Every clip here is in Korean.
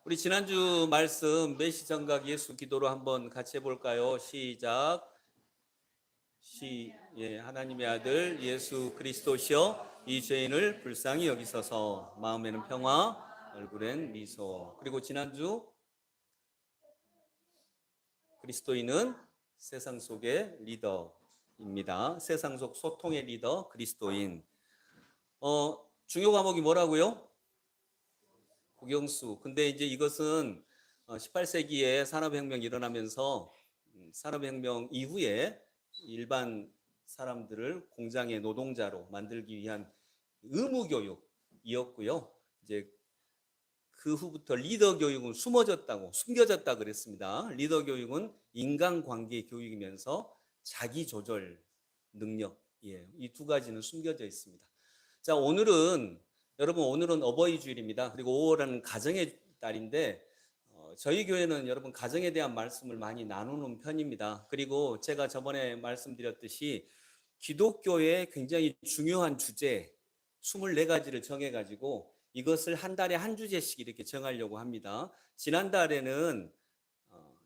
우리 지난주 말씀 메시정각 예수 기도로 한번 같이 해볼까요? 시작. 하나님의 아들 예수 그리스도시여 이 죄인을 불쌍히 여기소서. 마음에는 평화, 얼굴엔 미소. 그리고 지난주 그리스도인은 세상 속의 리더입니다. 세상 속 소통의 리더 그리스도인. 중요 과목이 뭐라고요? 국영수. 근데 이제 이것은 18세기에 산업혁명이 일어나면서 산업혁명 이후에 일반 사람들을 공장의 노동자로 만들기 위한 의무교육이었고요. 이제 그 후부터 리더 교육은 숨겨졌다 그랬습니다. 리더 교육은 인간관계 교육이면서 자기조절 능력이에요. 이 두 가지는 숨겨져 있습니다. 자, 오늘은 어버이 주일입니다. 그리고 5월은 가정의 달인데 저희 교회는 여러분 가정에 대한 말씀을 많이 나누는 편입니다. 그리고 제가 저번에 말씀드렸듯이 기독교의 굉장히 중요한 주제 24가지를 정해가지고 이것을 한 달에 한 주제씩 이렇게 정하려고 합니다. 지난달에는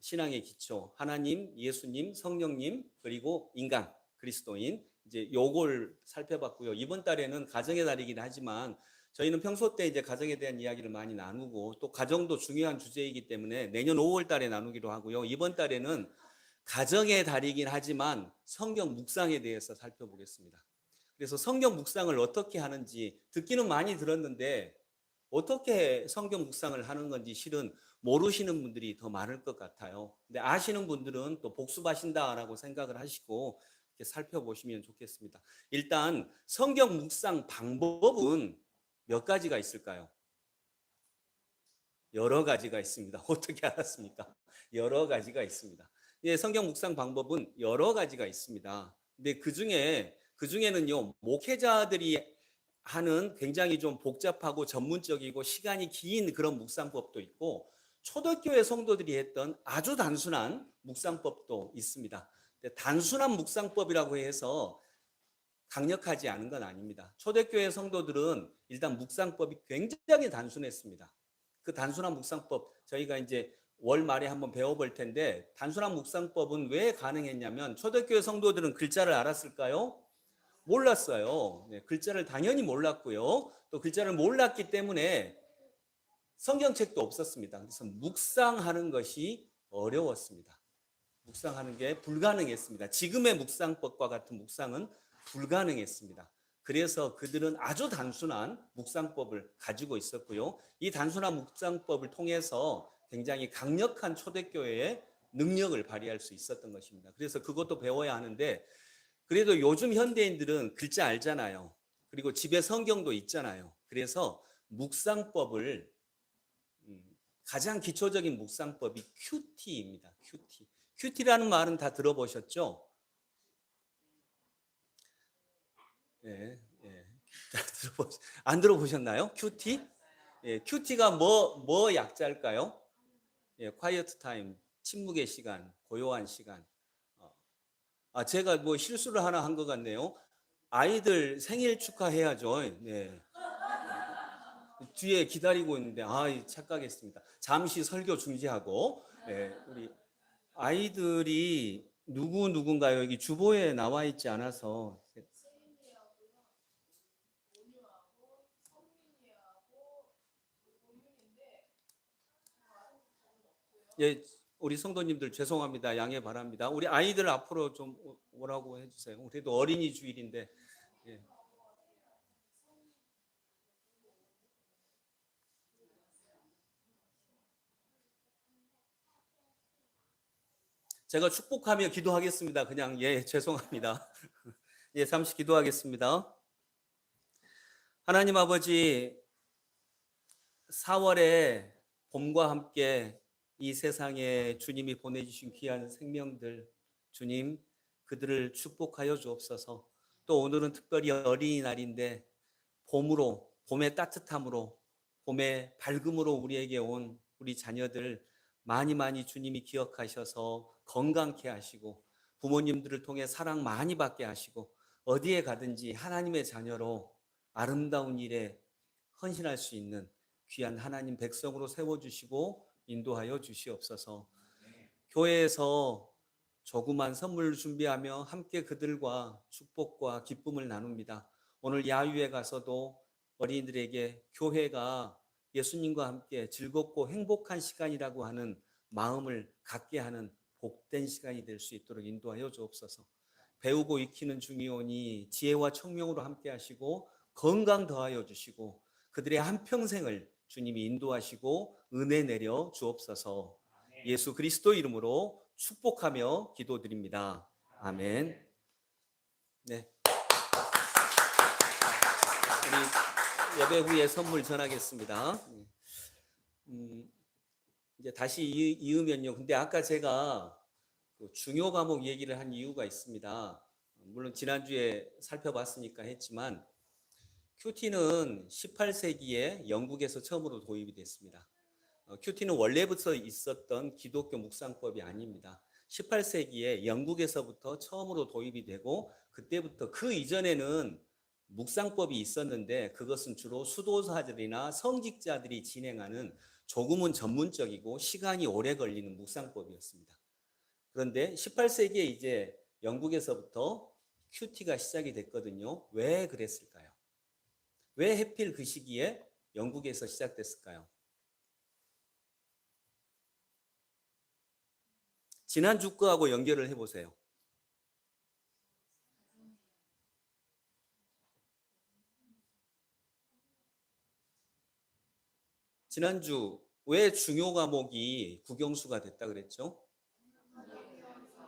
신앙의 기초, 하나님, 예수님, 성령님, 그리고 인간, 그리스도인 이제 요걸 살펴봤고요. 이번 달에는 가정의 달이긴 하지만 저희는 평소 때 이제 가정에 대한 이야기를 많이 나누고 또 가정도 중요한 주제이기 때문에 내년 5월 달에 나누기로 하고요. 이번 달에는 가정의 달이긴 하지만 성경 묵상에 대해서 살펴보겠습니다. 그래서 성경 묵상을 어떻게 하는지 듣기는 많이 들었는데 어떻게 성경 묵상을 하는 건지 실은 모르시는 분들이 더 많을 것 같아요. 근데 아시는 분들은 또 복습하신다라고 생각을 하시고 이렇게 살펴보시면 좋겠습니다. 일단 성경 묵상 방법은 몇 가지가 있을까요? 여러 가지가 있습니다. 어떻게 알았습니까? 여러 가지가 있습니다. 예, 성경 묵상 방법은 여러 가지가 있습니다. 근데 그중에는요, 목회자들이 하는 굉장히 좀 복잡하고 전문적이고 시간이 긴 그런 묵상법도 있고 초대교회 성도들이 했던 아주 단순한 묵상법도 있습니다. 단순한 묵상법이라고 해서 강력하지 않은 건 아닙니다. 초대교회 성도들은 일단 묵상법이 굉장히 단순했습니다. 그 단순한 묵상법 저희가 이제 월 말에 한번 배워볼 텐데 단순한 묵상법은 왜 가능했냐면 초대교회 성도들은 글자를 알았을까요? 몰랐어요. 네, 글자를 당연히 몰랐고요. 또 글자를 몰랐기 때문에 성경책도 없었습니다. 그래서 묵상하는 것이 어려웠습니다. 묵상하는 게 불가능했습니다. 지금의 묵상법과 같은 묵상은 불가능했습니다. 그래서 그들은 아주 단순한 묵상법을 가지고 있었고요. 이 단순한 묵상법을 통해서 굉장히 강력한 초대교회의 능력을 발휘할 수 있었던 것입니다. 그래서 그것도 배워야 하는데 그래도 요즘 현대인들은 글자 알잖아요. 그리고 집에 성경도 있잖아요. 그래서 묵상법을 가장 기초적인 묵상법이 큐티입니다. 큐티. 큐티라는 말은 다 들어보셨죠? 예, 예. 안 들어보셨나요? 큐티? 예, 큐티가 뭐 약자일까요? 예, quiet time, 침묵의 시간, 고요한 시간. 제가 뭐 실수를 하나 한 것 같네요. 아이들 생일 축하해야죠. 네. 뒤에 기다리고 있는데, 착각했습니다. 잠시 설교 중지하고, 네, 우리 아이들이 누군가요? 여기 주보에 나와 있지 않아서. 예, 우리 성도님들 죄송합니다. 양해 바랍니다. 우리 아이들 앞으로 좀 오라고 해주세요. 그래도 어린이 주일인데. 예. 제가 축복하며 기도하겠습니다. 그냥 죄송합니다. 예, 잠시 기도하겠습니다. 하나님 아버지 4월에 봄과 함께 이 세상에 주님이 보내주신 귀한 생명들 주님 그들을 축복하여 주옵소서. 또 오늘은 특별히 어린이날인데 봄의 따뜻함으로 봄의 밝음으로 우리에게 온 우리 자녀들 많이 많이 주님이 기억하셔서 건강케 하시고 부모님들을 통해 사랑 많이 받게 하시고 어디에 가든지 하나님의 자녀로 아름다운 일에 헌신할 수 있는 귀한 하나님 백성으로 세워주시고 인도하여 주시옵소서. 교회에서 조그만 선물을 준비하며 함께 그들과 축복과 기쁨을 나눕니다. 오늘 야유회 가서도 어린이들에게 교회가 예수님과 함께 즐겁고 행복한 시간이라고 하는 마음을 갖게 하는 복된 시간이 될 수 있도록 인도하여 주옵소서. 배우고 익히는 중이오니 지혜와 청명으로 함께 하시고 건강 더하여 주시고 그들의 한평생을 주님이 인도하시고 은혜 내려 주옵소서. 예수 그리스도 이름으로 축복하며 기도드립니다. 아멘. 네. 우리 예배 후에 선물 전하겠습니다. 이제 다시 이으면요. 근데 아까 제가 그 중요 과목 얘기를 한 이유가 있습니다. 물론 지난주에 살펴봤으니까 했지만 큐티는 18세기에 영국에서 처음으로 도입이 됐습니다. 큐티는 원래부터 있었던 기독교 묵상법이 아닙니다. 18세기에 영국에서부터 처음으로 도입이 되고 그때부터 그 이전에는 묵상법이 있었는데 그것은 주로 수도사들이나 성직자들이 진행하는 조금은 전문적이고 시간이 오래 걸리는 묵상법이었습니다. 그런데 18세기에 이제 영국에서부터 큐티가 시작이 됐거든요. 왜 그랬을까요? 왜 하필 그 시기에 영국에서 시작됐을까요? 지난주 거하고 연결을 해보세요. 지난주 왜 중요 과목이 국영수가 됐다 그랬죠?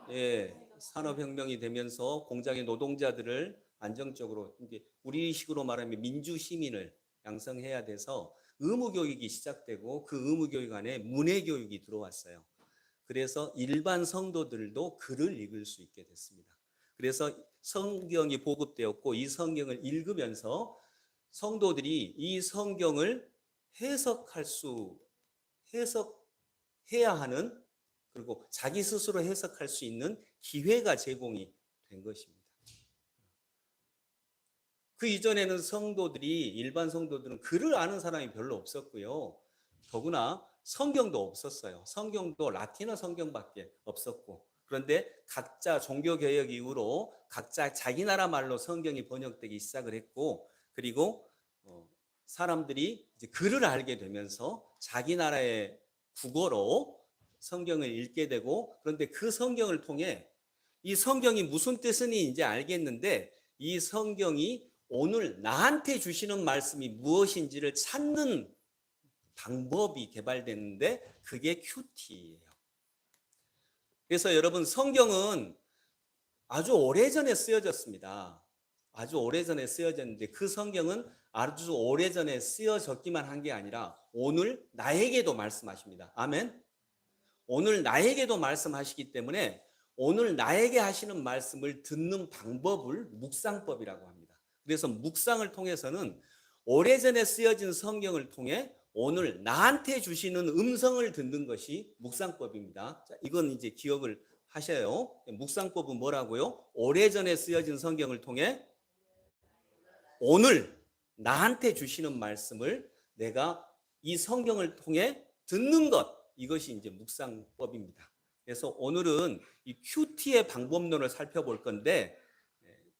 예, 산업혁명이 되면서 공장의 노동자들을 안정적으로 우리식으로 말하면 민주시민을 양성해야 돼서 의무교육이 시작되고 그 의무교육 안에 문해교육이 들어왔어요. 그래서 일반 성도들도 글을 읽을 수 있게 됐습니다. 그래서 성경이 보급되었고 이 성경을 읽으면서 성도들이 이 성경을 해석해야 하는 그리고 자기 스스로 해석할 수 있는 기회가 제공이 된 것입니다. 그 이전에는 일반 성도들은 글을 아는 사람이 별로 없었고요. 더구나 성경도 없었어요. 성경도 라틴어 성경밖에 없었고. 그런데 각자 종교개혁 이후로 각자 자기 나라 말로 성경이 번역되기 시작을 했고, 그리고 사람들이 이제 글을 알게 되면서 자기 나라의 국어로 성경을 읽게 되고, 그런데 그 성경을 통해 이 성경이 무슨 뜻인지 이제 알겠는데 이 성경이 오늘 나한테 주시는 말씀이 무엇인지를 찾는 방법이 개발됐는데 그게 큐티예요. 그래서 여러분 성경은 아주 오래전에 쓰여졌습니다. 아주 오래전에 쓰여졌는데 그 성경은 아주 오래전에 쓰여졌기만 한 게 아니라 오늘 나에게도 말씀하십니다. 아멘. 오늘 나에게도 말씀하시기 때문에 오늘 나에게 하시는 말씀을 듣는 방법을 묵상법이라고 합니다. 그래서 묵상을 통해서는 오래전에 쓰여진 성경을 통해 오늘 나한테 주시는 음성을 듣는 것이 묵상법입니다. 자, 이건 이제 기억을 하셔요. 묵상법은 뭐라고요? 오래전에 쓰여진 성경을 통해 오늘 나한테 주시는 말씀을 내가 이 성경을 통해 듣는 것, 이것이 이제 묵상법입니다. 그래서 오늘은 이 큐티의 방법론을 살펴볼 건데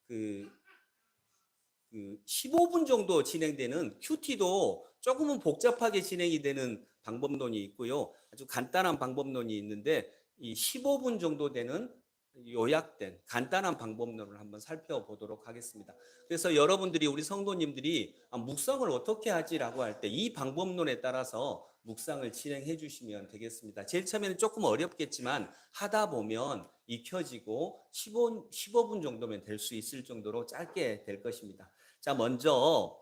그 15분 정도 진행되는 큐티도 조금은 복잡하게 진행이 되는 방법론이 있고요. 아주 간단한 방법론이 있는데 이 15분 정도 되는 요약된 간단한 방법론을 한번 살펴보도록 하겠습니다. 그래서 여러분들이 우리 성도님들이 묵상을 어떻게 하지라고 할 때 이 방법론에 따라서 묵상을 진행해 주시면 되겠습니다. 제일 처음에는 조금 어렵겠지만 하다 보면 익혀지고 15분 정도면 될 수 있을 정도로 짧게 될 것입니다. 자, 먼저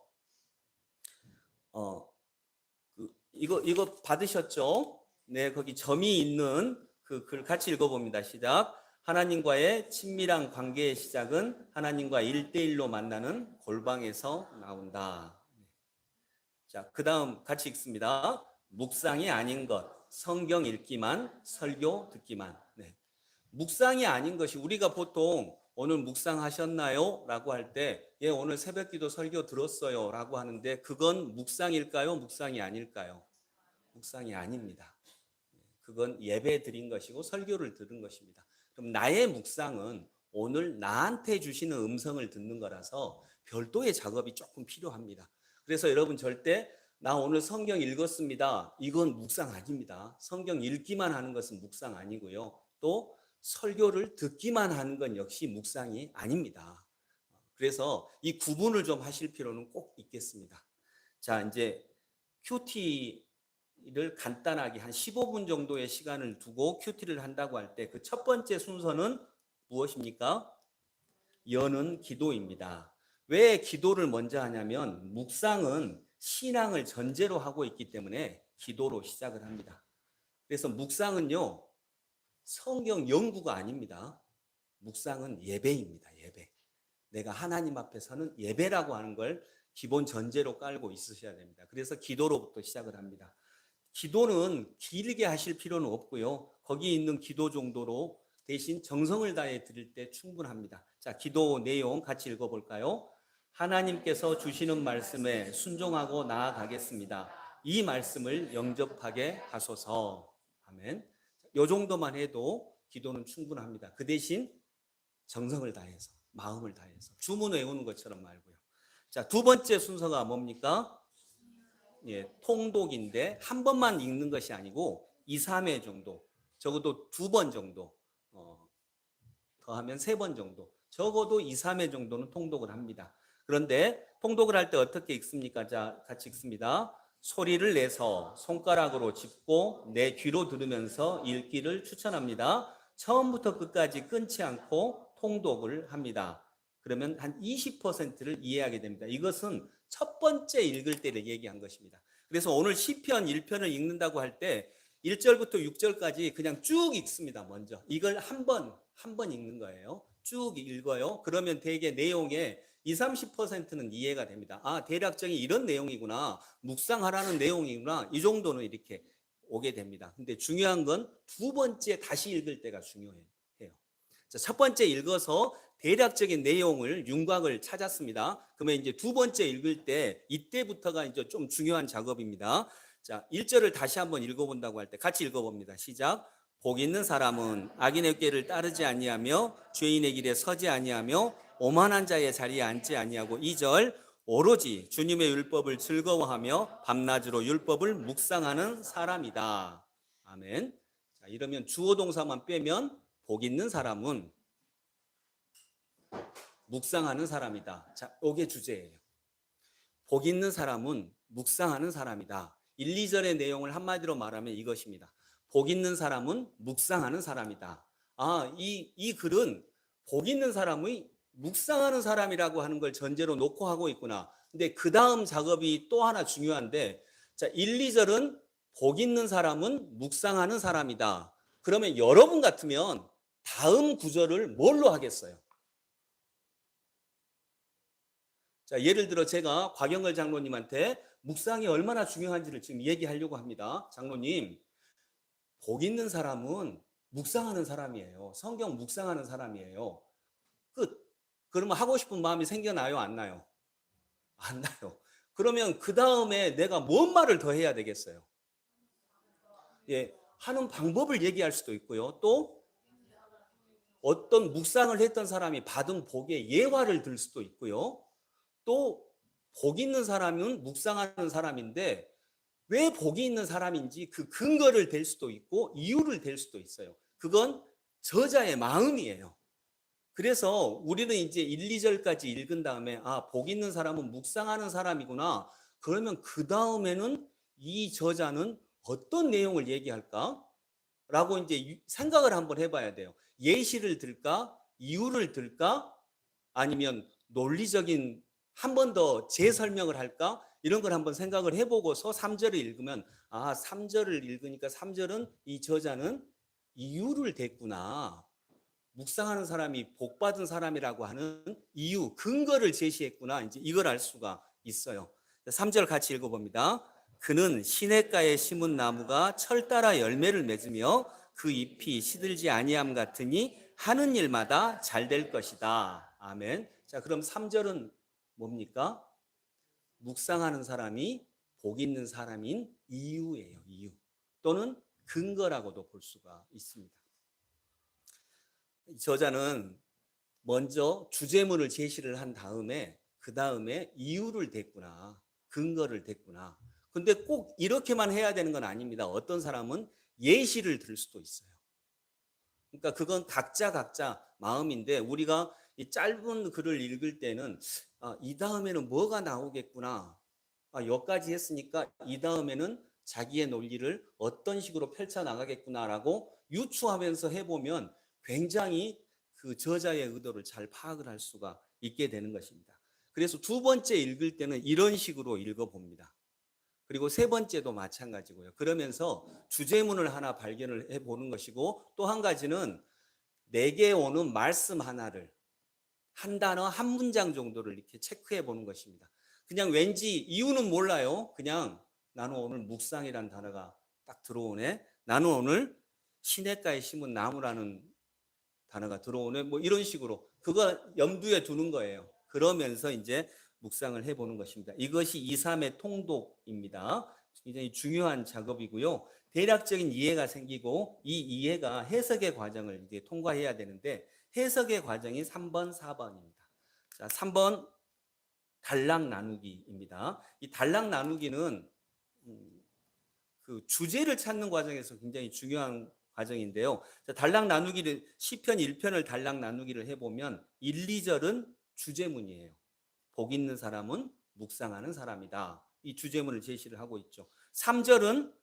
이거 받으셨죠? 네, 거기 점이 있는 그 글 같이 읽어봅니다. 시작. 하나님과의 친밀한 관계의 시작은 하나님과 1대1로 만나는 골방에서 나온다. 자, 그 다음 같이 읽습니다. 묵상이 아닌 것, 성경 읽기만, 설교 듣기만. 네. 묵상이 아닌 것이 우리가 보통 오늘 묵상하셨나요? 라고 할 때, 예, 오늘 새벽기도 설교 들었어요. 라고 하는데, 그건 묵상일까요? 묵상이 아닐까요? 묵상이 아닙니다. 그건 예배 드린 것이고 설교를 들은 것입니다. 그럼 나의 묵상은 오늘 나한테 주시는 음성을 듣는 거라서 별도의 작업이 조금 필요합니다. 그래서 여러분 절대 나 오늘 성경 읽었습니다. 이건 묵상 아닙니다. 성경 읽기만 하는 것은 묵상 아니고요. 또 설교를 듣기만 하는 건 역시 묵상이 아닙니다. 그래서 이 구분을 좀 하실 필요는 꼭 있겠습니다. 자, 이제 큐티를 간단하게 한 15분 정도의 시간을 두고 큐티를 한다고 할 때 그 첫 번째 순서는 무엇입니까? 여는 기도입니다. 왜 기도를 먼저 하냐면 묵상은 신앙을 전제로 하고 있기 때문에 기도로 시작을 합니다. 그래서 묵상은요, 성경 연구가 아닙니다. 묵상은 예배입니다. 예배. 내가 하나님 앞에 서는 예배라고 하는 걸 기본 전제로 깔고 있으셔야 됩니다. 그래서 기도로부터 시작을 합니다. 기도는 길게 하실 필요는 없고요. 거기 있는 기도 정도로 대신 정성을 다해 드릴 때 충분합니다. 자, 기도 내용 같이 읽어볼까요? 하나님께서 주시는 말씀에 순종하고 나아가겠습니다. 이 말씀을 영접하게 하소서. 아멘. 이 정도만 해도 기도는 충분합니다. 그 대신 정성을 다해서, 마음을 다해서 주문 외우는 것처럼 말고요. 자, 두 번째 순서가 뭡니까? 예, 통독인데 한 번만 읽는 것이 아니고 2, 3회 정도, 적어도 2번 정도, 더하면 3번 정도, 적어도 2, 3회 정도는 통독을 합니다. 그런데 통독을 할 때 어떻게 읽습니까? 자, 같이 읽습니다. 소리를 내서 손가락으로 짚고 내 귀로 들으면서 읽기를 추천합니다. 처음부터 끝까지 끊지 않고 통독을 합니다. 그러면 한 20%를 이해하게 됩니다. 이것은 첫 번째 읽을 때를 얘기한 것입니다. 그래서 오늘 시편 1편을 읽는다고 할 때 1절부터 6절까지 그냥 쭉 읽습니다. 먼저 이걸 한 번 읽는 거예요. 쭉 읽어요. 그러면 대개 내용의 20, 30%는 이해가 됩니다. 아, 대략적인 이런 내용이구나, 묵상하라는 내용이구나, 이 정도는 이렇게 오게 됩니다. 근데 중요한 건 두 번째 다시 읽을 때가 중요해요. 자, 첫 번째 읽어서 대략적인 내용을 윤곽을 찾았습니다. 그러면 이제 두 번째 읽을 때 이때부터가 이제 좀 중요한 작업입니다. 자, 1절을 다시 한번 읽어본다고 할 때 같이 읽어봅니다. 시작. 복 있는 사람은 악인의 꾀를 따르지 아니하며 죄인의 길에 서지 아니하며 오만한 자의 자리에 앉지 아니하고 2절 오로지 주님의 율법을 즐거워하며 밤낮으로 율법을 묵상하는 사람이다. 아멘. 자, 이러면 주어 동사만 빼면 복 있는 사람은 묵상하는 사람이다. 자, 이게 주제예요. 복 있는 사람은 묵상하는 사람이다. 1, 2절의 내용을 한마디로 말하면 이것입니다. 복 있는 사람은 묵상하는 사람이다. 아, 이 글은 복 있는 사람의 묵상하는 사람이라고 하는 걸 전제로 놓고 하고 있구나. 근데 그 다음 작업이 또 하나 중요한데, 자, 1, 2절은 복 있는 사람은 묵상하는 사람이다. 그러면 여러분 같으면 다음 구절을 뭘로 하겠어요? 자, 예를 들어 제가 곽영걸 장로님한테 묵상이 얼마나 중요한지를 지금 얘기하려고 합니다. 장로님, 복 있는 사람은 묵상하는 사람이에요. 성경 묵상하는 사람이에요. 끝. 그러면 하고 싶은 마음이 생겨나요? 안 나요? 안 나요. 그러면 그 다음에 내가 뭔 말을 더 해야 되겠어요? 예, 하는 방법을 얘기할 수도 있고요. 또 어떤 묵상을 했던 사람이 받은 복의 예화를 들 수도 있고요. 또 복 있는 사람은 묵상하는 사람인데 왜 복이 있는 사람인지 그 근거를 댈 수도 있고 이유를 댈 수도 있어요. 그건 저자의 마음이에요. 그래서 우리는 이제 1, 2절까지 읽은 다음에 아, 복 있는 사람은 묵상하는 사람이구나. 그러면 그 다음에는 이 저자는 어떤 내용을 얘기할까? 라고 이제 생각을 한번 해봐야 돼요. 예시를 들까? 이유를 들까? 아니면 논리적인 한 번 더 재설명을 할까? 이런 걸 한번 생각을 해보고서 3절을 읽으면 아, 3절을 읽으니까 3절은 이 저자는 이유를 댔구나. 묵상하는 사람이 복받은 사람이라고 하는 이유, 근거를 제시했구나. 이제 이걸 알 수가 있어요. 3절 같이 읽어봅니다. 그는 시냇가에 심은 나무가 철 따라 열매를 맺으며 그 잎이 시들지 아니함 같으니 하는 일마다 잘 될 것이다. 아멘. 자, 그럼 3절은 뭡니까? 묵상하는 사람이 복 있는 사람인 이유예요. 이유. 또는 근거라고도 볼 수가 있습니다. 저자는 먼저 주제문을 제시를 한 다음에 그 다음에 이유를 댔구나. 근거를 댔구나. 근데 꼭 이렇게만 해야 되는 건 아닙니다. 어떤 사람은 예시를 들 수도 있어요. 그러니까 그건 각자 마음인데 우리가 이 짧은 글을 읽을 때는 이 다음에는 뭐가 나오겠구나. 여기까지 했으니까 이 다음에는 자기의 논리를 어떤 식으로 펼쳐나가겠구나라고 유추하면서 해보면 굉장히 그 저자의 의도를 잘 파악을 할 수가 있게 되는 것입니다. 그래서 두 번째 읽을 때는 이런 식으로 읽어봅니다. 그리고 세 번째도 마찬가지고요. 그러면서 주제문을 하나 발견을 해보는 것이고 또 한 가지는 내게 오는 말씀 하나를 한 단어 한 문장 정도를 이렇게 체크해 보는 것입니다. 그냥 왠지 이유는 몰라요. 그냥 나는 오늘 묵상이라는 단어가 딱 들어오네. 나는 오늘 시냇가에 심은 나무라는 단어가 들어오네. 뭐 이런 식으로 그거 염두에 두는 거예요. 그러면서 이제 묵상을 해보는 것입니다. 이것이 2, 3의 통독입니다. 굉장히 중요한 작업이고요. 대략적인 이해가 생기고 이 이해가 해석의 과정을 이제 통과해야 되는데 해석의 과정이 3번, 4번입니다. 자, 3번 단락 나누기입니다. 이 단락 나누기는 그 주제를 찾는 과정에서 굉장히 중요한 과정인데요. 자, 단락 나누기를 시편 1편을 단락 나누기를 해보면 1, 2절은 주제문이에요. 복 있는 사람은 묵상하는 사람이다. 이 주제문을 제시를 하고 있죠. 3절은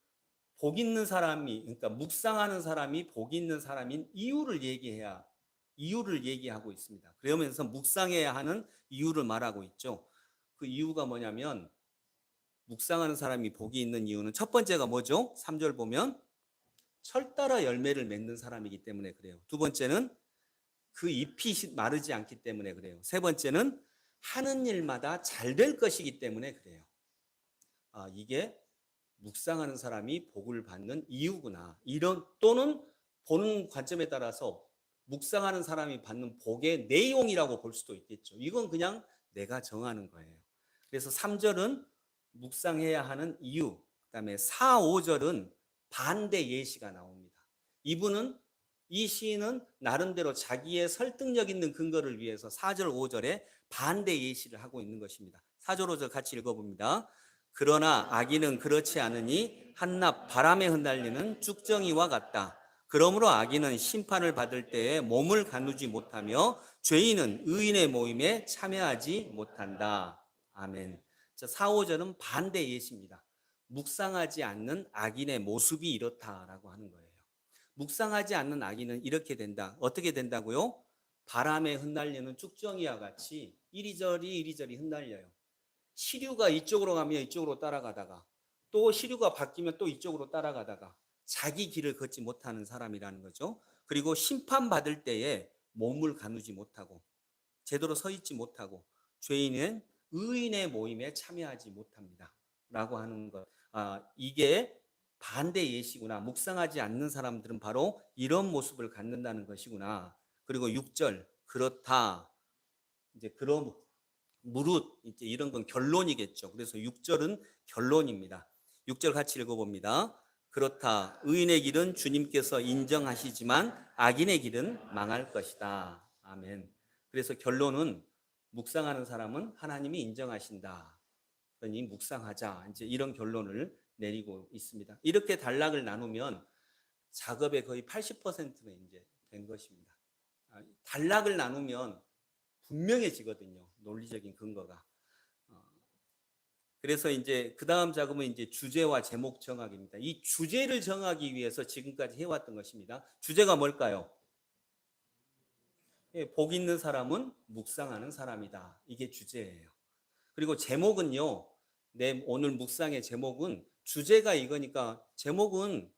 복 있는 사람이 그러니까 묵상하는 사람이 복 있는 사람인 이유를 얘기하고 있습니다. 그러면서 묵상해야 하는 이유를 말하고 있죠. 그 이유가 뭐냐면 묵상하는 사람이 복이 있는 이유는 첫 번째가 뭐죠? 3절 보면 철 따라 열매를 맺는 사람이기 때문에 그래요. 두 번째는 그 잎이 마르지 않기 때문에 그래요. 세 번째는 하는 일마다 잘 될 것이기 때문에 그래요. 이게 묵상하는 사람이 복을 받는 이유구나. 이런 또는 보는 관점에 따라서 묵상하는 사람이 받는 복의 내용이라고 볼 수도 있겠죠. 이건 그냥 내가 정하는 거예요. 그래서 3절은 묵상해야 하는 이유, 그다음에 4, 5절은 반대 예시가 나옵니다. 이 시인은 나름대로 자기의 설득력 있는 근거를 위해서 4절, 5절에 반대 예시를 하고 있는 것입니다. 4절, 5절 같이 읽어봅니다. 그러나 악인은 그렇지 않으니 한낱 바람에 흩날리는 쭉정이와 같다. 그러므로 악인은 심판을 받을 때에 몸을 가누지 못하며 죄인은 의인의 모임에 참여하지 못한다. 아멘. 자, 4, 5절은 반대 예시입니다. 묵상하지 않는 악인의 모습이 이렇다라고 하는 거예요. 묵상하지 않는 악인은 이렇게 된다. 어떻게 된다고요? 바람에 흩날리는 쭉정이와 같이 이리저리 흩날려요. 시류가 이쪽으로 가면 이쪽으로 따라가다가 또 시류가 바뀌면 또 이쪽으로 따라가다가 자기 길을 걷지 못하는 사람이라는 거죠. 그리고 심판받을 때에 몸을 가누지 못하고 제대로 서 있지 못하고 죄인은 의인의 모임에 참여하지 못합니다. 라고 하는 것. 이게 반대 예시구나. 묵상하지 않는 사람들은 바로 이런 모습을 갖는다는 것이구나. 그리고 6절 그렇다. 이제 그럼 무릇 이제 이런 건 결론이겠죠. 그래서 6절은 결론입니다. 6절 같이 읽어봅니다. 그렇다. 의인의 길은 주님께서 인정하시지만 악인의 길은 망할 것이다. 아멘. 그래서 결론은 묵상하는 사람은 하나님이 인정하신다. 그러니 묵상하자. 이제 이런 결론을 내리고 있습니다. 이렇게 단락을 나누면 작업의 거의 80%는 이제 된 것입니다. 단락을 나누면 분명해지거든요. 논리적인 근거가. 그래서 이제 그 다음 작업은 이제 주제와 제목 정학입니다. 이 주제를 정하기 위해서 지금까지 해왔던 것입니다. 주제가 뭘까요? 복 있는 사람은 묵상하는 사람이다. 이게 주제예요. 그리고 제목은요. 오늘 묵상의 제목은 주제가 이거니까 제목은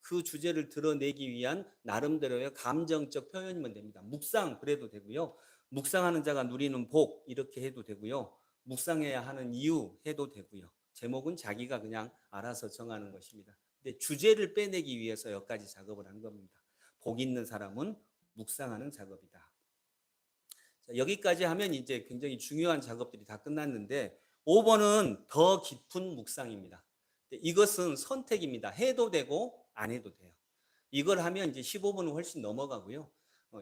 그 주제를 드러내기 위한 나름대로의 감정적 표현이면 됩니다. 묵상 그래도 되고요. 묵상하는 자가 누리는 복 이렇게 해도 되고요. 묵상해야 하는 이유 해도 되고요. 제목은 자기가 그냥 알아서 정하는 것입니다. 근데 주제를 빼내기 위해서 여기까지 작업을 한 겁니다. 복 있는 사람은 묵상하는 작업이다. 자, 여기까지 하면 이제 굉장히 중요한 작업들이 다 끝났는데 5번은 더 깊은 묵상입니다. 이것은 선택입니다. 해도 되고 안 해도 돼요. 이걸 하면 이제 15분은 훨씬 넘어가고요.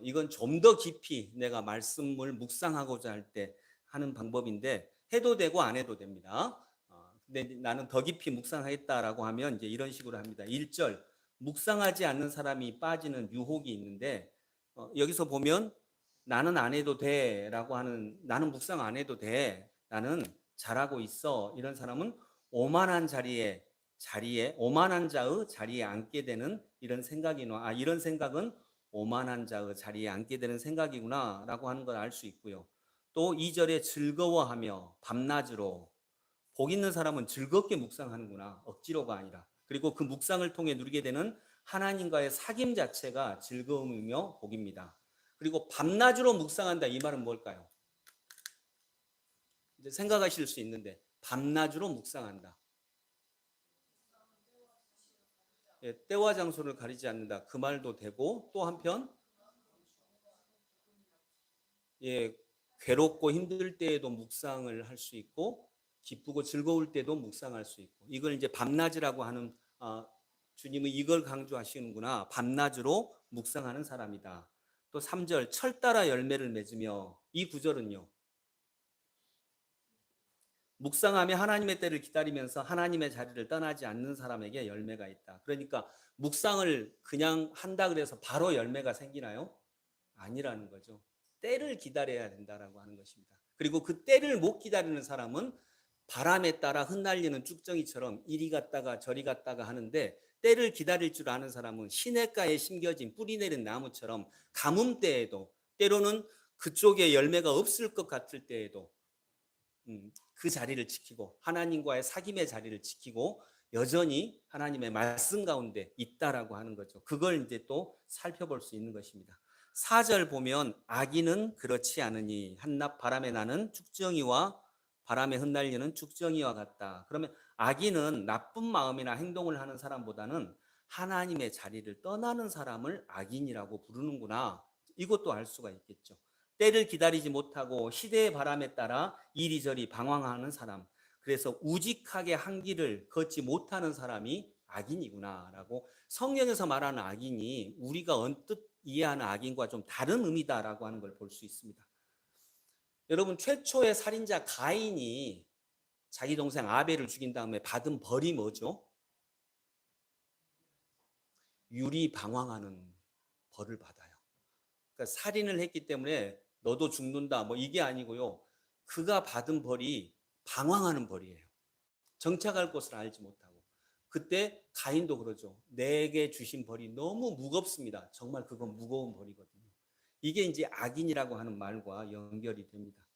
이건 좀 더 깊이 내가 말씀을 묵상하고자 할 때 하는 방법인데 해도 되고 안 해도 됩니다. 근데 나는 더 깊이 묵상하겠다라고 하면 이제 이런 식으로 합니다. 1절 묵상하지 않는 사람이 빠지는 유혹이 있는데 여기서 보면 나는 안 해도 돼라고 하는 나는 묵상 안 해도 돼. 나는 잘하고 있어. 이런 사람은 오만한 오만한 자의 자리에 앉게 되는 이런 생각이나 이런 생각은 오만한 자의 자리에 앉게 되는 생각이구나라고 하는 걸 알 수 있고요. 또 2절에 즐거워하며 밤낮으로 복 있는 사람은 즐겁게 묵상하는구나. 억지로가 아니라. 그리고 그 묵상을 통해 누리게 되는 하나님과의 사귐 자체가 즐거움이며 복입니다. 그리고 밤낮으로 묵상한다. 이 말은 뭘까요? 이제 생각하실 수 있는데 밤낮으로 묵상한다. 예, 때와 장소를 가리지 않는다. 그 말도 되고 또 한편 예, 괴롭고 힘들 때에도 묵상을 할 수 있고 기쁘고 즐거울 때도 묵상할 수 있고 이걸 이제 밤낮이라고 하는 주님은 이걸 강조하시는구나. 밤낮으로 묵상하는 사람이다. 또 3절 철 따라 열매를 맺으며 이 구절은요. 묵상하며 하나님의 때를 기다리면서 하나님의 자리를 떠나지 않는 사람에게 열매가 있다. 그러니까 묵상을 그냥 한다 그래서 바로 열매가 생기나요? 아니라는 거죠. 때를 기다려야 된다라고 하는 것입니다. 그리고 그 때를 못 기다리는 사람은 바람에 따라 흩날리는 쭉정이처럼 이리 갔다가 저리 갔다가 하는데 때를 기다릴 줄 아는 사람은 시냇가에 심겨진 뿌리 내린 나무처럼 가뭄 때에도 때로는 그쪽에 열매가 없을 것 같을 때에도 그 자리를 지키고 하나님과의 사귐의 자리를 지키고 여전히 하나님의 말씀 가운데 있다라고 하는 거죠. 그걸 이제 또 살펴볼 수 있는 것입니다. 4절 보면 악인은 그렇지 않으니 한낮 바람에 나는 쭉정이와 바람에 흩날리는 쭉정이와 같다. 그러면 악인은 나쁜 마음이나 행동을 하는 사람보다는 하나님의 자리를 떠나는 사람을 악인이라고 부르는구나. 이것도 알 수가 있겠죠. 때를 기다리지 못하고 시대의 바람에 따라 이리저리 방황하는 사람. 그래서 우직하게 한 길을 걷지 못하는 사람이 악인이구나라고 성경에서 말하는 악인이 우리가 언뜻 이해하는 악인과 좀 다른 의미다라고 하는 걸 볼 수 있습니다. 여러분 최초의 살인자 가인이 자기 동생 아벨을 죽인 다음에 받은 벌이 뭐죠? 유리방황하는 벌을 받아요. 그러니까 살인을 했기 때문에 너도 죽는다 뭐 이게 아니고요. 그가 받은 벌이 방황하는 벌이에요. 정착할 곳을 알지 못하고. 그때 가인도 그러죠. 내게 주신 벌이 너무 무겁습니다. 정말 그건 무거운 벌이거든요. 이게 이제 악인이라고 하는 말과 연결이 됩니다.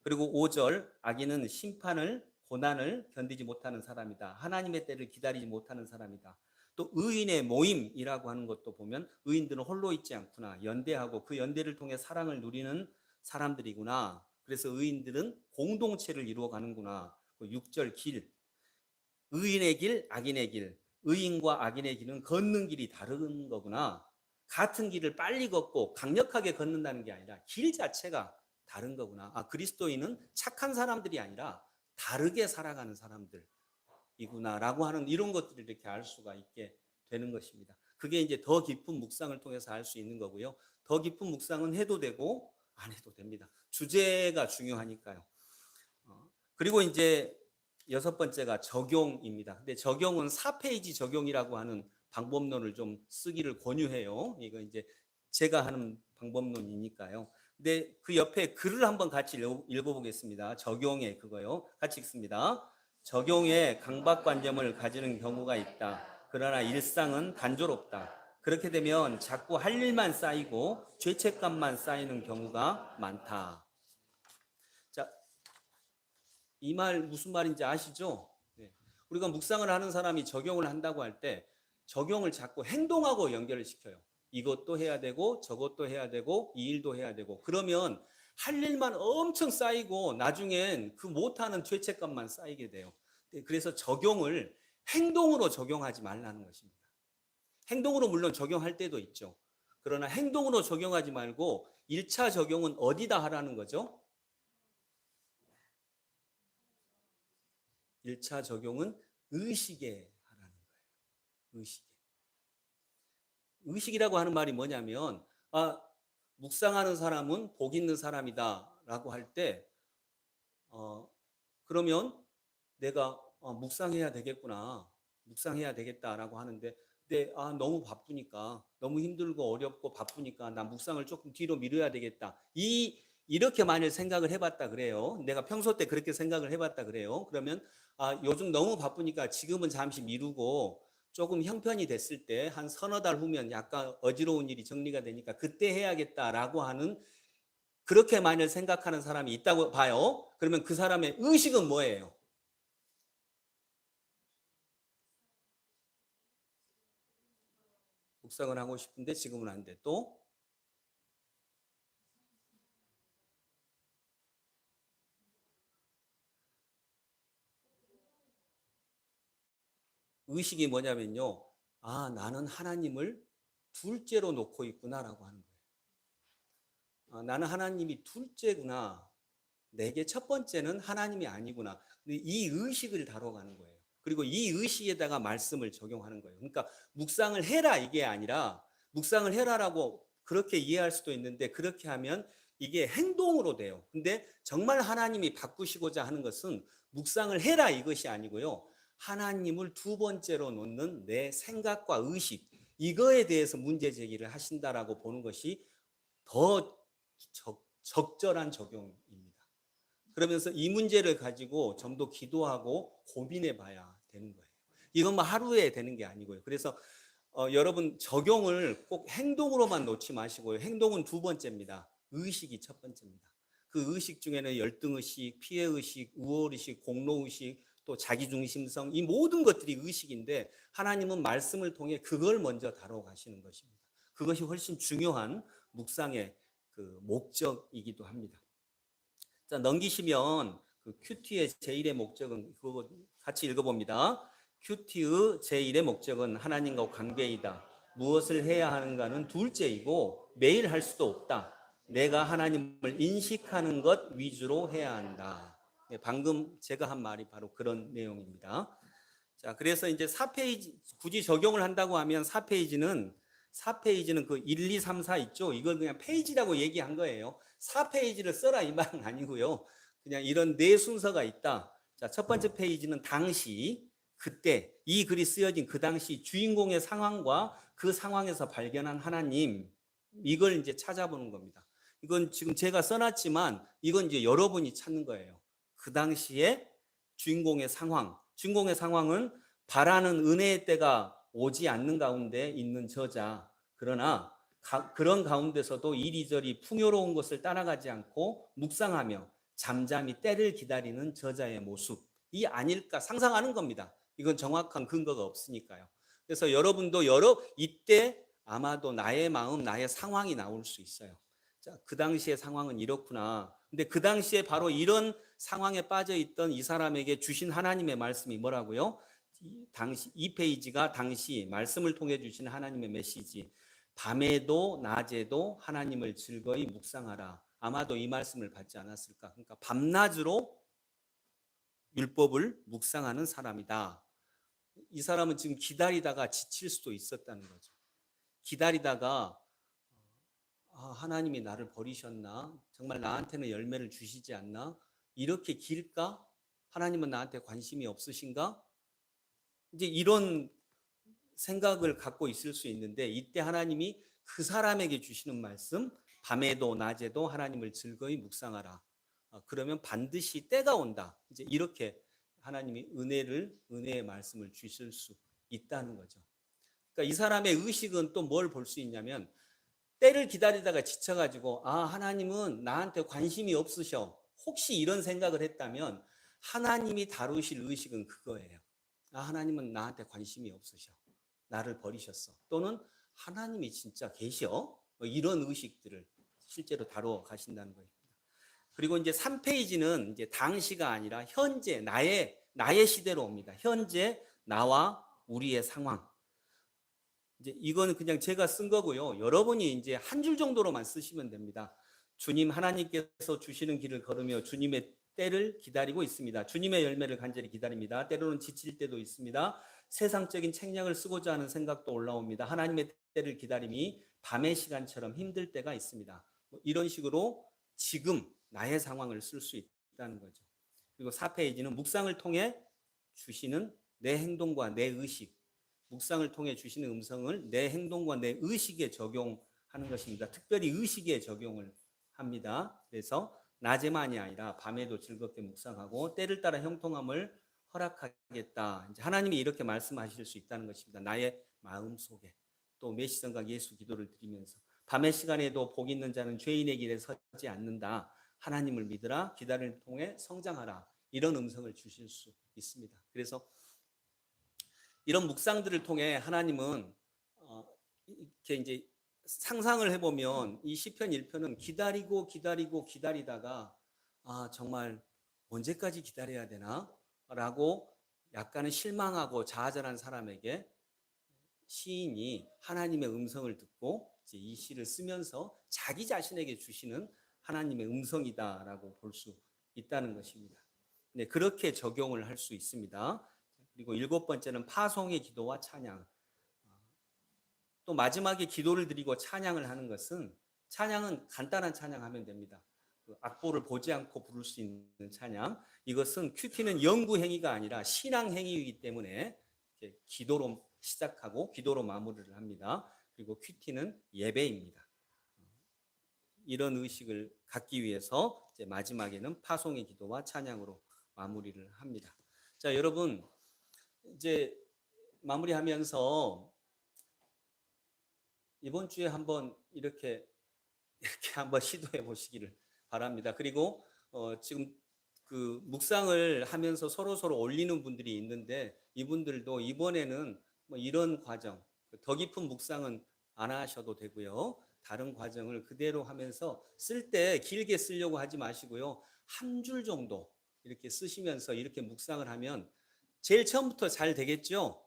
그리고 5절 악인은 심판을 고난을 견디지 못하는 사람이다. 하나님의 때를 기다리지 못하는 사람이다. 또 의인의 모임이라고 하는 것도 보면 의인들은 홀로 있지 않구나. 연대하고 그 연대를 통해 사랑을 누리는 사람들이구나. 그래서 의인들은 공동체를 이루어 가는구나. 6절 길. 의인의 길, 악인의 길. 의인과 악인의 길은 걷는 길이 다른 거구나. 같은 길을 빨리 걷고 강력하게 걷는다는 게 아니라 길 자체가 다른 거구나. 그리스도인은 착한 사람들이 아니라 다르게 살아가는 사람들이구나라고 하는 이런 것들을 이렇게 알 수가 있게 되는 것입니다. 그게 이제 더 깊은 묵상을 통해서 알 수 있는 거고요. 더 깊은 묵상은 해도 되고 안 해도 됩니다. 주제가 중요하니까요. 그리고 이제 6번째가 적용입니다. 근데 적용은 4페이지 적용이라고 하는 방법론을 좀 쓰기를 권유해요. 이거 이제 제가 하는 방법론이니까요. 근데 그 옆에 글을 한번 같이 읽어보겠습니다. 적용의 그거요. 같이 읽습니다. 적용에 강박관념을 가지는 경우가 있다. 그러나 일상은 단조롭다. 그렇게 되면 자꾸 할 일만 쌓이고 죄책감만 쌓이는 경우가 많다. 자, 이 말 무슨 말인지 아시죠? 네. 우리가 묵상을 하는 사람이 적용을 한다고 할 때 적용을 자꾸 행동하고 연결을 시켜요. 이것도 해야 되고 저것도 해야 되고 이 일도 해야 되고 그러면 할 일만 엄청 쌓이고 나중엔 그 못하는 죄책감만 쌓이게 돼요. 그래서 적용을 행동으로 적용하지 말라는 것입니다. 행동으로 물론 적용할 때도 있죠. 그러나 행동으로 적용하지 말고 1차 적용은 어디다 하라는 거죠? 1차 적용은 의식에 하라는 거예요. 의식에. 의식이라고 하는 말이 뭐냐면 묵상하는 사람은 복 있는 사람이다라고 할 때 그러면 내가 묵상해야 되겠구나. 묵상해야 되겠다라고 하는데 근데 너무 바쁘니까 너무 힘들고 어렵고 바쁘니까 나 묵상을 조금 뒤로 미뤄야 되겠다. 이렇게 만일 생각을 해봤다 그래요. 내가 평소 때 그렇게 생각을 해봤다 그래요. 그러면 요즘 너무 바쁘니까 지금은 잠시 미루고 조금 형편이 됐을 때 한 서너 달 후면 약간 어지러운 일이 정리가 되니까 그때 해야겠다라고 하는 그렇게 만일 생각하는 사람이 있다고 봐요. 그러면 그 사람의 의식은 뭐예요? 묵상을 하고 싶은데 지금은 안 돼. 또 의식이 뭐냐면요. 나는 하나님을 둘째로 놓고 있구나라고 하는 거예요. 나는 하나님이 둘째구나. 내게 첫 번째는 하나님이 아니구나. 이 의식을 다뤄가는 거예요. 그리고 이 의식에다가 말씀을 적용하는 거예요. 그러니까 묵상을 해라 이게 아니라 묵상을 해라라고 그렇게 이해할 수도 있는데 그렇게 하면 이게 행동으로 돼요. 근데 정말 하나님이 바꾸시고자 하는 것은 묵상을 해라 이것이 아니고요. 하나님을 두 번째로 놓는 내 생각과 의식 이거에 대해서 문제 제기를 하신다라고 보는 것이 더 적절한 적용입니다. 그러면서 이 문제를 가지고 좀 더 기도하고 고민해 봐야 되는 거예요. 이건 뭐 하루에 되는 게 아니고요. 그래서 여러분 적용을 꼭 행동으로만 놓지 마시고요. 행동은 두 번째입니다. 의식이 첫 번째입니다. 그 의식 중에는 열등의식, 피해의식, 우월의식, 공로의식, 또 자기중심성 이 모든 것들이 의식인데 하나님은 말씀을 통해 그걸 먼저 다뤄가시는 것입니다. 그것이 훨씬 중요한 묵상의 그 목적이기도 합니다. 자, 넘기시면 그 큐티의 제1의 목적은 그거 같이 읽어봅니다. 큐티의 제1의 목적은 하나님과 관계이다. 무엇을 해야 하는가는 둘째이고 매일 할 수도 없다. 내가 하나님을 인식하는 것 위주로 해야 한다. 네, 방금 제가 한 말이 바로 그런 내용입니다. 자, 그래서 이제 4페이지 굳이 적용을 한다고 하면 4페이지는 그 1, 2, 3, 4 있죠. 이걸 그냥 페이지라고 얘기한 거예요. 4페이지를 써라 이 말은 아니고요. 그냥 이런 네 순서가 있다. 자, 첫 번째 페이지는 당시, 그때 이 글이 쓰여진 그 당시 주인공의 상황과 그 상황에서 발견한 하나님 이걸 이제 찾아보는 겁니다. 이건 지금 제가 써놨지만 이건 이제 여러분이 찾는 거예요. 그 당시에 주인공의 상황은 바라는 은혜의 때가 오지 않는 가운데 있는 저자. 그러나 그런 가운데서도 이리저리 풍요로운 것을 따라가지 않고 묵상하며 잠잠히 때를 기다리는 저자의 모습이 아닐까 상상하는 겁니다. 이건 정확한 근거가 없으니까요. 그래서 여러분도 이때 아마도 나의 마음, 나의 상황이 나올 수 있어요. 자, 그 당시의 상황은 이렇구나. 근데 그 당시에 바로 이런 상황에 빠져 있던 이 사람에게 주신 하나님의 말씀이 뭐라고요? 이 페이지가 당시 말씀을 통해 주신 하나님의 메시지. 밤에도 낮에도 하나님을 즐거이 묵상하라. 아마도 이 말씀을 받지 않았을까? 그러니까 밤낮으로 율법을 묵상하는 사람이다. 이 사람은 지금 기다리다가 지칠 수도 있었다는 거죠. 기다리다가 하나님이 나를 버리셨나? 정말 나한테는 열매를 주시지 않나? 이렇게 길까? 하나님은 나한테 관심이 없으신가? 이제 이런 생각을 갖고 있을 수 있는데 이때 하나님이 그 사람에게 주시는 말씀 밤에도 낮에도 하나님을 즐거이 묵상하라. 그러면 반드시 때가 온다. 이제 이렇게 하나님이 은혜의 말씀을 주실 수 있다는 거죠. 그러니까 이 사람의 의식은 또 뭘 볼 수 있냐면 때를 기다리다가 지쳐가지고 하나님은 나한테 관심이 없으셔. 혹시 이런 생각을 했다면 하나님이 다루실 의식은 그거예요. 하나님은 나한테 관심이 없으셔. 나를 버리셨어. 또는 하나님이 진짜 계셔. 이런 의식들을 실제로 다루어 가신다는 거예요. 그리고 이제 3페이지는 이제 당시가 아니라 현재 나의 시대로 옵니다. 현재 나와 우리의 상황. 이제 이거는 그냥 제가 쓴 거고요. 여러분이 이제 한 줄 정도로만 쓰시면 됩니다. 주님 하나님께서 주시는 길을 걸으며 주님의 때를 기다리고 있습니다. 주님의 열매를 간절히 기다립니다. 때로는 지칠 때도 있습니다. 세상적인 책략을 쓰고자 하는 생각도 올라옵니다. 하나님의 때를 기다림이 밤의 시간처럼 힘들 때가 있습니다. 이런 식으로 지금 나의 상황을 쓸 수 있다는 거죠. 그리고 4페이지는 묵상을 통해 주시는 내 행동과 내 의식, 묵상을 통해 주시는 음성을 내 행동과 내 의식에 적용하는 것입니다. 특별히 의식에 적용을 합니다. 그래서 낮에만이 아니라 밤에도 즐겁게 묵상하고 때를 따라 형통함을 허락하겠다. 이제 하나님이 이렇게 말씀하실 수 있다는 것입니다. 나의 마음 속에 또 메시성과 예수 기도를 드리면서 밤의 시간에도 복 있는 자는 죄인의 길에 서지 않는다. 하나님을 믿으라. 기다림을 통해 성장하라. 이런 음성을 주실 수 있습니다. 그래서 이런 묵상들을 통해 하나님은 이렇게 이제 상상을 해보면 이 시편 1편은 기다리다가 정말 언제까지 기다려야 되나? 라고 약간은 실망하고 좌절한 사람에게 시인이 하나님의 음성을 듣고 이제 이 시를 쓰면서 자기 자신에게 주시는 하나님의 음성이다라고 볼 수 있다는 것입니다. 네, 그렇게 적용을 할 수 있습니다. 그리고 7번째는 파송의 기도와 찬양. 또 마지막에 기도를 드리고 찬양을 하는 것은 찬양은 간단한 찬양하면 됩니다. 악보를 보지 않고 부를 수 있는 찬양. 이것은 큐티는 연구 행위가 아니라 신앙 행위이기 때문에 기도로 시작하고 기도로 마무리를 합니다. 그리고 큐티는 예배입니다. 이런 의식을 갖기 위해서 이제 마지막에는 파송의 기도와 찬양으로 마무리를 합니다. 자, 여러분 이제 마무리하면서 이번 주에 한번 이렇게 한번 시도해 보시기를 바랍니다. 그리고 지금 그 묵상을 하면서 서로 올리는 분들이 있는데 이분들도 이번에는 뭐 이런 과정, 더 깊은 묵상은 안 하셔도 되고요. 다른 과정을 그대로 하면서 쓸 때 길게 쓰려고 하지 마시고요. 한 줄 정도 이렇게 쓰시면서 이렇게 묵상을 하면 제일 처음부터 잘 되겠죠?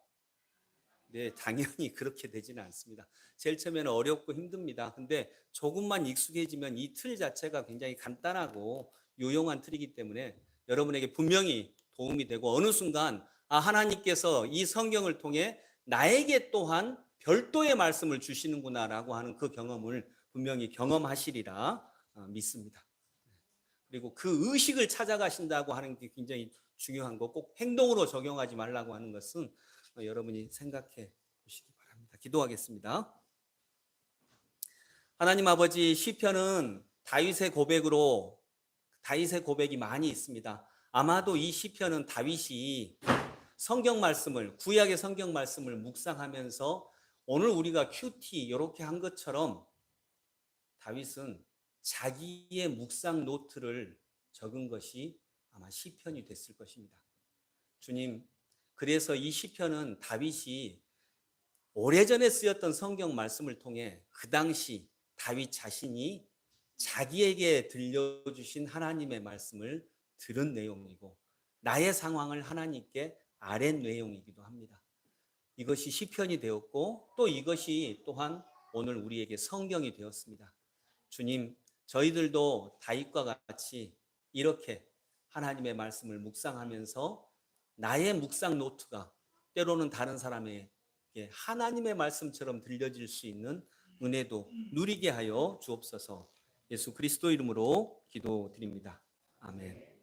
네, 당연히 그렇게 되지는 않습니다. 제일 처음에는 어렵고 힘듭니다. 근데 조금만 익숙해지면 이 틀 자체가 굉장히 간단하고 유용한 틀이기 때문에 여러분에게 분명히 도움이 되고 어느 순간 하나님께서 이 성경을 통해 나에게 또한 별도의 말씀을 주시는구나라고 하는 그 경험을 분명히 경험하시리라 믿습니다. 그리고 그 의식을 찾아가신다고 하는 게 굉장히 중요한 거, 꼭 행동으로 적용하지 말라고 하는 것은 여러분이 생각해 보시기 바랍니다. 기도하겠습니다. 하나님 아버지, 시편은 다윗의 고백이 많이 있습니다. 아마도 이 시편은 다윗이 성경 말씀을, 구약의 성경 말씀을 묵상하면서 오늘 우리가 큐티 이렇게 한 것처럼 다윗은 자기의 묵상 노트를 적은 것이 아마 시편이 됐을 것입니다. 주님, 그래서 이 시편은 다윗이 오래전에 쓰였던 성경 말씀을 통해 그 당시 다윗 자신이 자기에게 들려주신 하나님의 말씀을 들은 내용이고 나의 상황을 하나님께 아랜 내용이기도 합니다. 이것이 시편이 되었고 또 이것이 또한 오늘 우리에게 성경이 되었습니다. 주님, 저희들도 다윗과 같이 이렇게 하나님의 말씀을 묵상하면서 나의 묵상 노트가 때로는 다른 사람에게 하나님의 말씀처럼 들려질 수 있는 은혜도 누리게 하여 주옵소서. 예수 그리스도 이름으로 기도드립니다. 아멘.